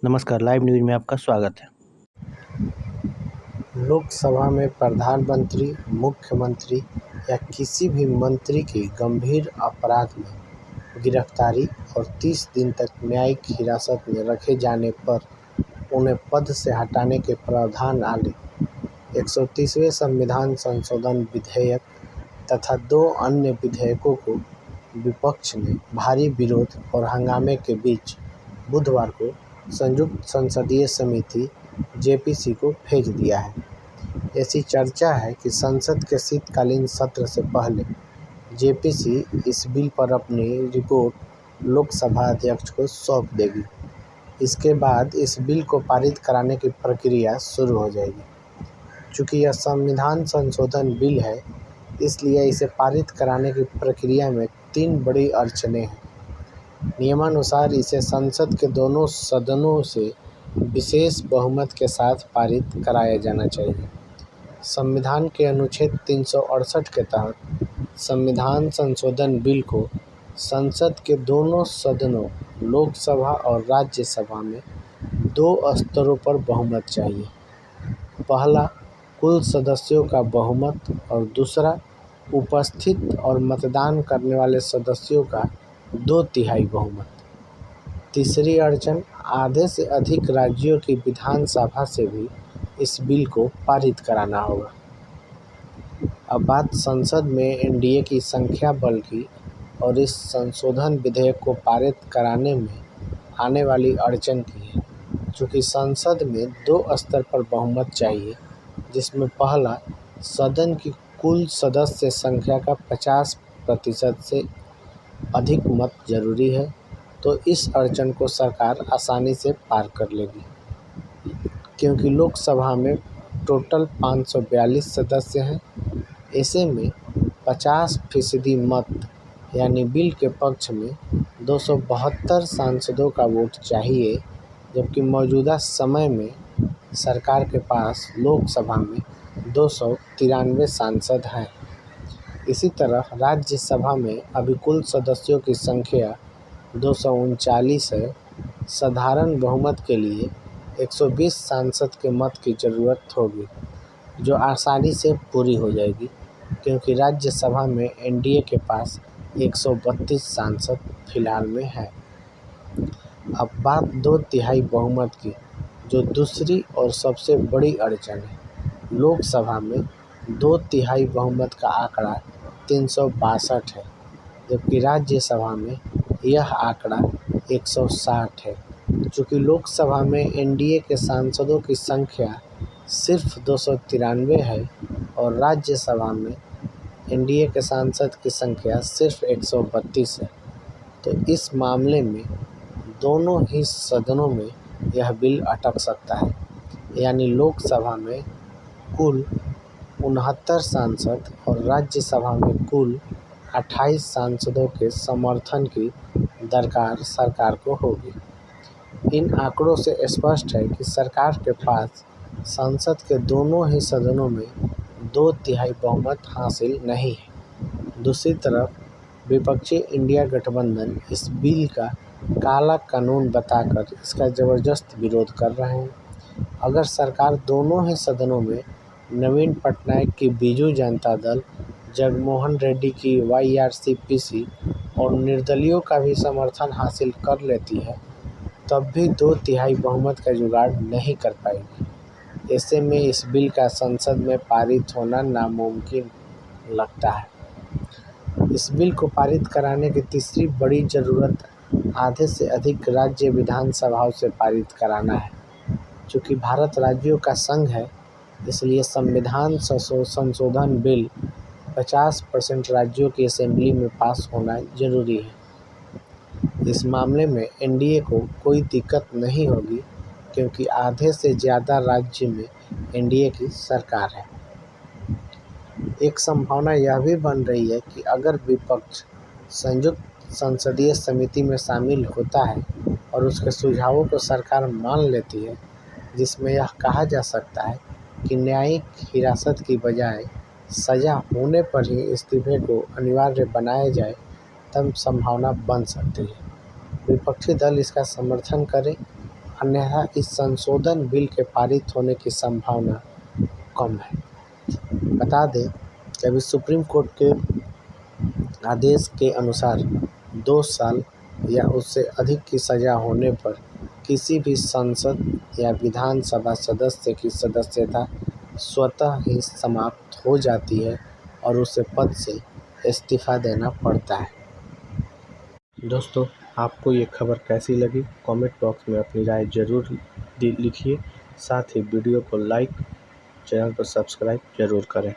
नमस्कार, live news में आपका स्वागत है। लोकसभा में प्रधानमंत्री, मुख्यमंत्री या किसी भी मंत्री की गंभीर अपराध में गिरफ्तारी और 30 दिन तक न्यायिक हिरासत में रखे जाने पर उन्हें पद से हटाने के प्रावधान वाले 130वें संविधान संशोधन विधेयक तथा 2 अन्य विधेयकों को विपक्ष ने भारी विरोध और हंगामे के बीच बुधवार को संयुक्त संसदीय समिति जेपीसी को भेज दिया है। ऐसी चर्चा है कि संसद के शीतकालीन सत्र से पहले जेपीसी इस बिल पर अपनी रिपोर्ट लोकसभा अध्यक्ष को सौंप देगी। इसके बाद इस बिल को पारित कराने की प्रक्रिया शुरू हो जाएगी। चूँकि यह संविधान संशोधन बिल है, इसलिए इसे पारित कराने की प्रक्रिया में 3 बड़ी अड़चनें हैं। नियमानुसार इसे संसद के दोनों सदनों से विशेष बहुमत के साथ पारित कराया जाना चाहिए। संविधान के अनुच्छेद 368 के तहत संविधान संशोधन बिल को संसद के दोनों सदनों लोकसभा और राज्यसभा में 2 स्तरों पर बहुमत चाहिए। पहला कुल सदस्यों का बहुमत और दूसरा उपस्थित और मतदान करने वाले सदस्यों का 2/3 बहुमत। तीसरी अड़चन, आधे से अधिक राज्यों की विधानसभा से भी इस बिल को पारित कराना होगा। अब बात संसद में एनडीए की संख्या बल की और इस संशोधन विधेयक को पारित कराने में आने वाली अड़चन की है। चूँकि संसद में 2 स्तर पर बहुमत चाहिए, जिसमें पहला सदन की कुल सदस्य संख्या का 50% से अधिक मत जरूरी है, तो इस अड़चन को सरकार आसानी से पार कर लेगी। क्योंकि लोकसभा में टोटल 542 सदस्य हैं, ऐसे में 50% मत यानी बिल के पक्ष में 272 सांसदों का वोट चाहिए, जबकि मौजूदा समय में सरकार के पास लोकसभा में 293 सांसद हैं। इसी तरह राज्यसभा में अभी कुल सदस्यों की संख्या 239 है। साधारण बहुमत के लिए 120 सांसद के मत की ज़रूरत होगी, जो आसानी से पूरी हो जाएगी, क्योंकि राज्यसभा में एनडीए के पास 132 सांसद फिलहाल में हैं। अब बात 2/3 बहुमत की, जो दूसरी और सबसे बड़ी अड़चन है। लोकसभा में 2/3 बहुमत का आंकड़ा 362 है, जबकि राज्यसभा में यह आंकड़ा 160 है। चूँकि लोकसभा में एनडीए के सांसदों की संख्या सिर्फ 293 है और राज्यसभा में एनडीए के सांसद की संख्या सिर्फ 132 है, तो इस मामले में दोनों ही सदनों में यह बिल अटक सकता है। यानी लोकसभा में कुल 69 सांसद और राज्यसभा में कुल 28 सांसदों के समर्थन की दरकार सरकार को होगी। इन आंकड़ों से स्पष्ट है कि सरकार के पास संसद के दोनों ही सदनों में 2/3 बहुमत हासिल नहीं है। दूसरी तरफ विपक्षी इंडिया गठबंधन इस बिल का काला कानून बताकर इसका ज़बरदस्त विरोध कर रहे हैं। अगर सरकार दोनों ही सदनों में नवीन पटनायक की बीजू जनता दल, जगनमोहन रेड्डी की वाईआरसीपीसी और निर्दलीयों का भी समर्थन हासिल कर लेती है, तब भी 2/3 बहुमत का जुगाड़ नहीं कर पाएगी। ऐसे में इस बिल का संसद में पारित होना नामुमकिन लगता है। इस बिल को पारित कराने की तीसरी बड़ी ज़रूरत आधे से अधिक राज्य विधानसभाओं से पारित कराना है। चूँकि भारत राज्यों का संघ है, इसलिए संविधान संशोधन बिल 50% राज्यों की असेंबली में पास होना जरूरी है। इस मामले में एनडीए को कोई दिक्कत नहीं होगी, क्योंकि आधे से ज़्यादा राज्य में एनडीए की सरकार है। एक संभावना यह भी बन रही है कि अगर विपक्ष संयुक्त संसदीय समिति में शामिल होता है और उसके सुझावों को सरकार मान लेती है, जिसमें यह कहा जा सकता है कि न्यायिक हिरासत की बजाय सज़ा होने पर ही इस्तीफे को अनिवार्य बनाया जाए, तब संभावना बन सकती है। विपक्षी दल इसका समर्थन करें, अन्यथा इस संशोधन बिल के पारित होने की संभावना कम है। बता दें कि अभी सुप्रीम कोर्ट के आदेश के अनुसार 2 साल या उससे अधिक की सज़ा होने पर किसी भी संसद या विधानसभा सदस्य की सदस्यता स्वतः ही समाप्त हो जाती है और उसे पद से इस्तीफा देना पड़ता है। दोस्तों, आपको ये खबर कैसी लगी? कमेंट बॉक्स में अपनी राय ज़रूर लिखिए। साथ ही वीडियो को लाइक, चैनल को सब्सक्राइब ज़रूर करें।